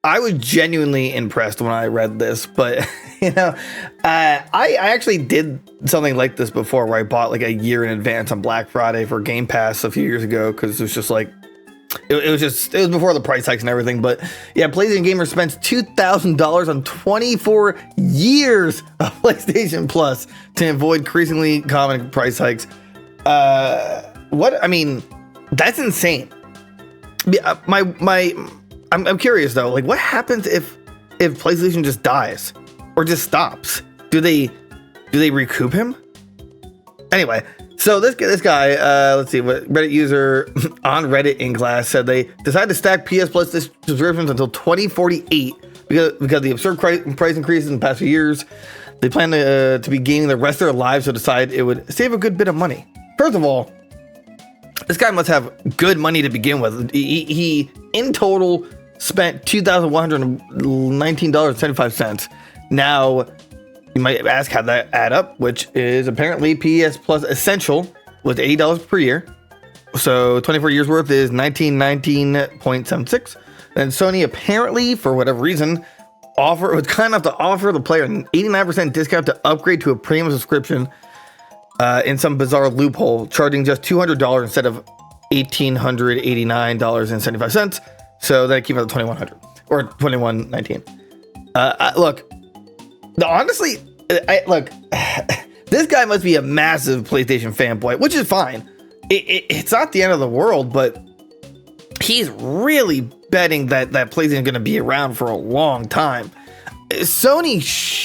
I was genuinely impressed when I read this, but I actually did something like this before, where I bought like a year in advance on Black Friday for Game Pass a few years ago, because it was just like it was before the price hikes and everything. But yeah, PlayStation gamers spent $2,000 on 24 years of PlayStation Plus to avoid increasingly common price hikes. That's insane. I'm curious though, like what happens if PlayStation just dies or just stops? Do they recoup him? Anyway, so this guy, let's see, what Reddit user on Reddit in class said they decided to stack PS Plus subscriptions until 2048 because of the absurd price increases in the past few years. They plan to be gaming the rest of their lives, so decide it would save a good bit of money. First of all, this guy must have good money to begin with. He in total spent $2,119.75. Now, you might ask how that add up, which is apparently PS Plus Essential was $80 per year. So 24 years worth is $19.76. And Sony apparently, for whatever reason, was kind enough to offer the player an 89% discount to upgrade to a premium subscription in some bizarre loophole, charging just $200 instead of $1,889.75. So that came out to $2,100 or $2,119. Look, honestly, this guy must be a massive PlayStation fanboy, which is fine. It's not the end of the world, but he's really betting that PlayStation is going to be around for a long time. Sony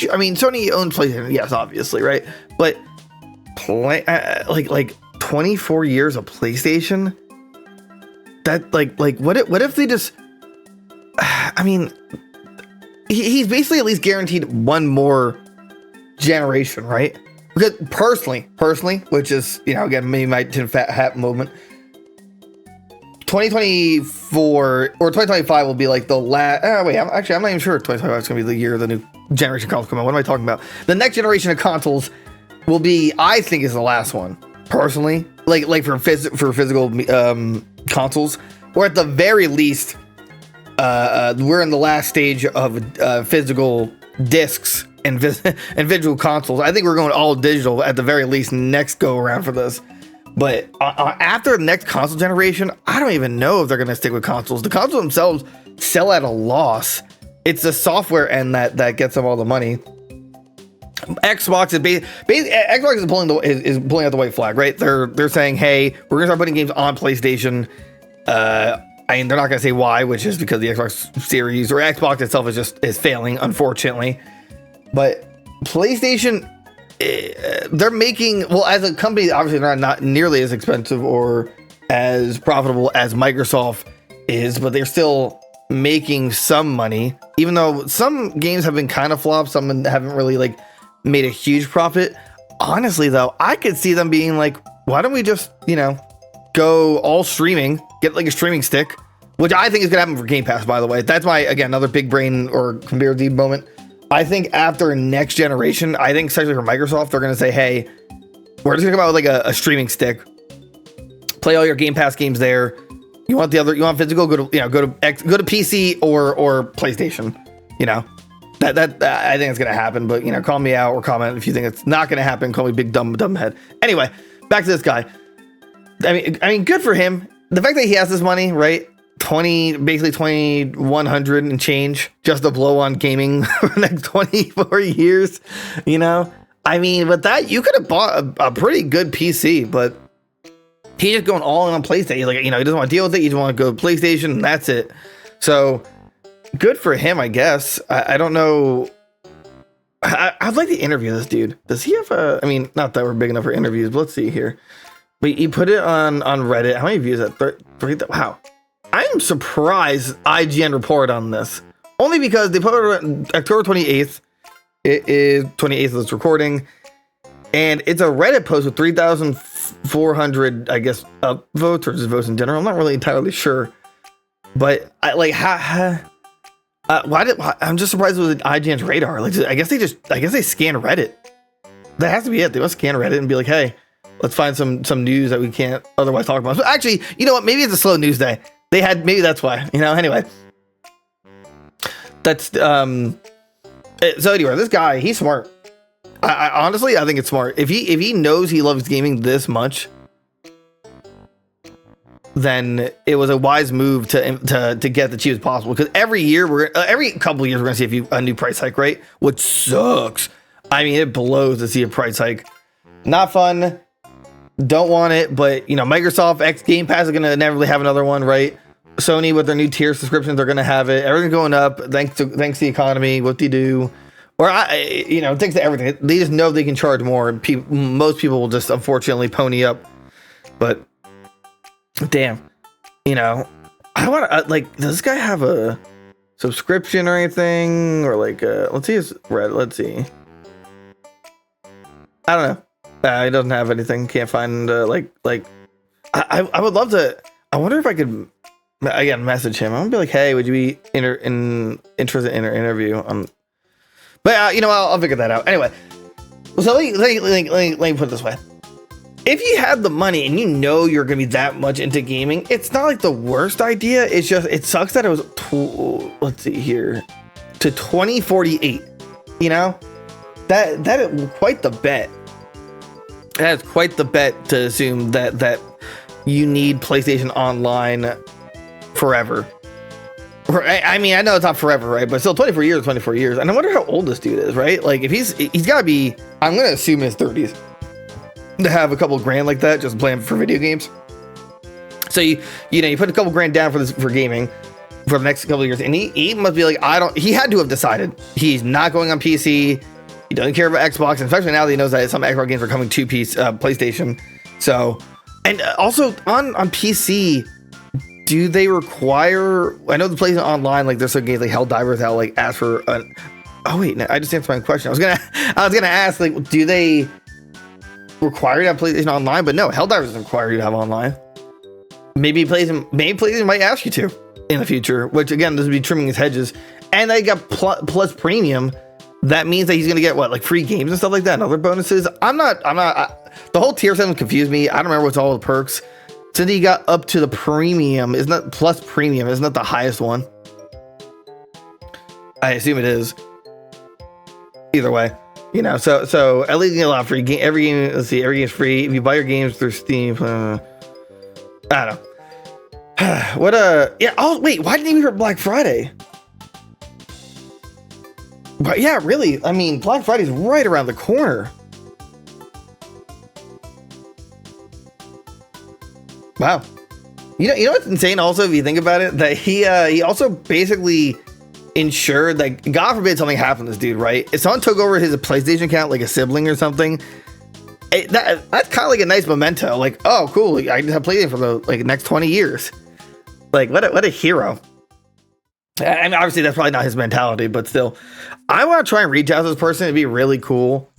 owns PlayStation, yes, obviously, right? But like 24 years of PlayStation. That what if they just? He's basically at least guaranteed one more generation, right? Because personally, which is again maybe my tin fat hat moment. 2024 or 2025 will be like the last. I'm not even sure 2025 is going to be the year the new generation consoles come out. What am I talking about? The next generation of consoles will be, I think, is the last one. Personally, like for physical consoles, or at the very least, we're in the last stage of physical discs and visual consoles. I think we're going all digital at the very least next go around for this. But after the next console generation, I don't even know if they're going to stick with consoles. The consoles themselves sell at a loss. It's the software end that gets them all the money. Xbox is pulling out the white flag, right? They're saying, hey, we're gonna start putting games on PlayStation. They're not gonna say why, which is because the Xbox Series or Xbox itself is failing, unfortunately. But PlayStation, they're making, well, as a company, obviously they're not nearly as expensive or as profitable as Microsoft is, but they're still making some money, even though some games have been kind of flopped, some haven't really made a huge profit. Honestly though, I could see them being like, why don't we just go all streaming, get like a streaming stick, which I think is gonna happen for Game Pass, by the way. That's my, again, another big brain or computer deep moment. I think after next generation, I think especially for Microsoft, they're gonna say, hey, we're just gonna come out with like a streaming stick, play all your Game Pass games there. You want physical, go to PC or PlayStation. That I think it's gonna happen, but call me out or comment if you think it's not gonna happen. Call me big dumb head. Anyway, back to this guy. I mean, good for him. The fact that he has this money, right? Basically 2,100 and change just to blow on gaming for the next 24 years. I mean, with that, you could have bought a pretty good PC, but he's just going all in on PlayStation. He's like, he doesn't want to deal with it. He just want to go to PlayStation, and that's it. So good for him, I guess. I don't know. I'd like to interview this dude. Does he have not that we're big enough for interviews, but let's see here. But he put it on Reddit. How many views is that? Wow. I'm surprised IGN reported on this. Only because they put it on October 28th. It is 28th of this recording. And it's a Reddit post with 3,400, I guess, upvotes or just votes in general. I'm not really entirely sure. But I'm just surprised it was IGN's radar. I guess they scan Reddit. That has to be it. They must scan Reddit and be like, hey, let's find some news that we can't otherwise talk about. So actually, you know what? Maybe it's a slow news day. Maybe that's why, anyway. That's so anyway, this guy, he's smart. I honestly, I think it's smart. If he knows he loves gaming this much, then it was a wise move to get the cheapest possible. Because every year every couple of years we're gonna see a new price hike, right? Which sucks. I mean, it blows to see a price hike. Not fun. Don't want it. But you know, Microsoft X Game Pass is gonna inevitably have another one, right? Sony with their new tier subscriptions are gonna have it. Everything's going up thanks to the economy. What they do, or thanks to everything. They just know they can charge more, and most people will just unfortunately pony up. But damn, I want to does this guy have a subscription or anything, or let's see his red. Let's see. I don't know. He doesn't have anything. Can't find I would love to. I wonder if I could again message him. I'm gonna be like, hey, would you be interested in an interview? But I'll figure that out. Anyway, so let me put it this way. If you had the money and you're going to be that much into gaming, it's not like the worst idea. It's just, it sucks that it was, let's see here, to 2048, that is quite the bet. That is quite the bet to assume that you need PlayStation Online forever. I mean, I know it's not forever, right? But still 24 years. And I wonder how old this dude is, right? Like if he's got to be, I'm going to assume in his 30s. To have a couple grand like that, just playing for video games. So you put a couple grand down for gaming for the next couple of years, and he must be like, he had to have decided he's not going on PC. He doesn't care about Xbox, and especially now that he knows that some Xbox games are coming to PlayStation. So, and also on PC, do they require? I know the PlayStation Online, like there's some games like Helldivers that like ask for. Oh wait, no, I just answered my question. I was gonna ask do they required to have PlayStation Online? But no, Helldivers doesn't require you to have online. Maybe PlayStation might ask you to in the future, which again, this would be trimming his hedges. And they got plus premium. That means that he's gonna get free games and stuff like that, and other bonuses. The whole tier system confused me. I don't remember what's all the perks. Since he got up to the premium, isn't that plus premium? Isn't that the highest one? I assume it is. Either way. So at least you get a lot of free game. Every game is free. If you buy your games through Steam, I don't know. Oh wait, why didn't you hear Black Friday? But yeah, really. I mean, Black Friday's right around the corner. Wow. You know what's insane? Also, if you think about it, that he also basically ensured that, God forbid something happened to this dude, right? If someone took over his PlayStation account, like a sibling or something, that's kind of like a nice memento. Like, oh, cool, I just have PlayStation for the next 20 years. Like, what a hero. I mean, obviously that's probably not his mentality, but still, I want to try and reach out to this person. It'd be really cool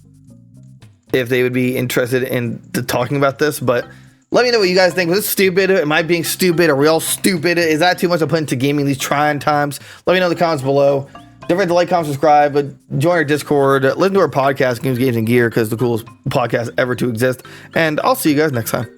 if they would be interested in talking about this. But let me know what you guys think. Was this stupid? Am I being stupid? Are we all stupid? Is that too much to put into gaming these trying times? Let me know in the comments below. Don't forget to like, comment, subscribe, but join our Discord. Listen to our podcast, Goons, Games, and Gear, because the coolest podcast ever to exist. And I'll see you guys next time.